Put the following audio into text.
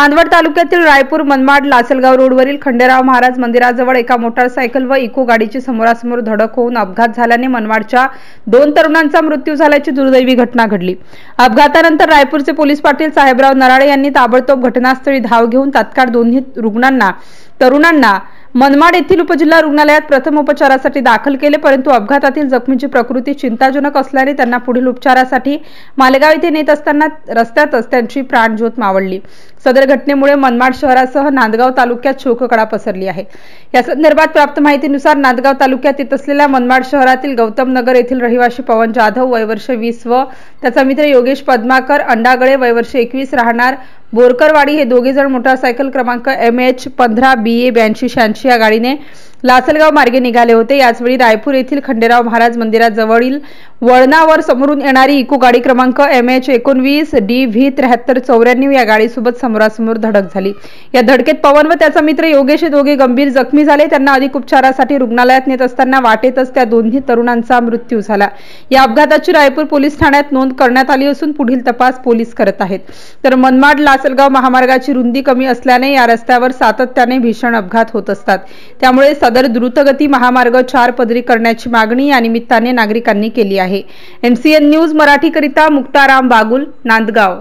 चांदवड तालुक्यातील रायपूर मनमाड लासलगाव रोडवरील खंडेराव महाराज मंदिराजवळ एका मोटारसायकल व इको गाडीची समोरासमोर धडक होऊन अपघात झाल्याने मनमाडच्या 2 तरुणांचा मृत्यू झाल्याची दुर्दैवी घटना घडली। अपघातानंतर रायपूरचे पोलीस पाटील साहेबराव नराळे यांनी ताबडतोब घटनास्थळी धाव घेऊन तात्काळ दोन्ही तरुणांना मनमाड येथील उपजिल्हा रुग्णालयात प्रथम उपचारासाठी दाखल केले, परंतु अपघातातील जखमींची प्रकृती चिंताजनक असल्याने त्यांना पुढील उपचारासाठी मालेगाव येथे नेत असताना रस्त्यातच त्यांची प्राणज्योत मावळली। सदर घटनेमुळे मनमाड शहरासह नांदगाव तालुक्यात शोककळा पसरली आहे। या संदर्भात प्राप्त माहितीनुसार नांदगाव तालुक्यात येत असलेल्या मनमाड शहरातील गौतम नगर येथील रहिवासी पवन जाधव वय वर्ष 20 व त्याचा मित्र योगेश पद्माकर अंडागळे वय वर्ष 21 राहणार बोरकरवाडी हे दोघे जण मोटारसायकल क्रमांक MH 15 BA 8286 या गाडीने लासलगाव मार्गे निघाले होते। याचवेळी रायपूर येथील खंडेराव महाराज मंदिराजवळील वळणावर समोरून येणारी इको गाडी क्रमांक MH 19 DV 7394 या गाडीसोबत समोरासमोर धडक झाली। या धडकेत पवन व त्याचा मित्र योगेश हे दोघे गंभीर जखमी झाले। त्यांना अधिक उपचारासाठी रुग्णालयात नेत असताना वाटेतच त्या दोन्ही तरुणांचा मृत्यू झाला। या अपघाताची रायपूर पोलीस ठाण्यात नोंद करण्यात आली असून पुढील तपास पोलीस करत आहेत। तर मनमाड लासलगाव महामार्गाची रुंदी कमी असल्याने या रस्त्यावर सातत्याने भीषण अपघात होत असतात। त्यामुळे सदर द्रुतगती महामार्ग 4 पदरी करण्याची मागणी या निमित्ताने नागरिकांनी केली आहे। MCN न्यूज मराठी करिता मुक्ताराम बागुल, नांदगाव।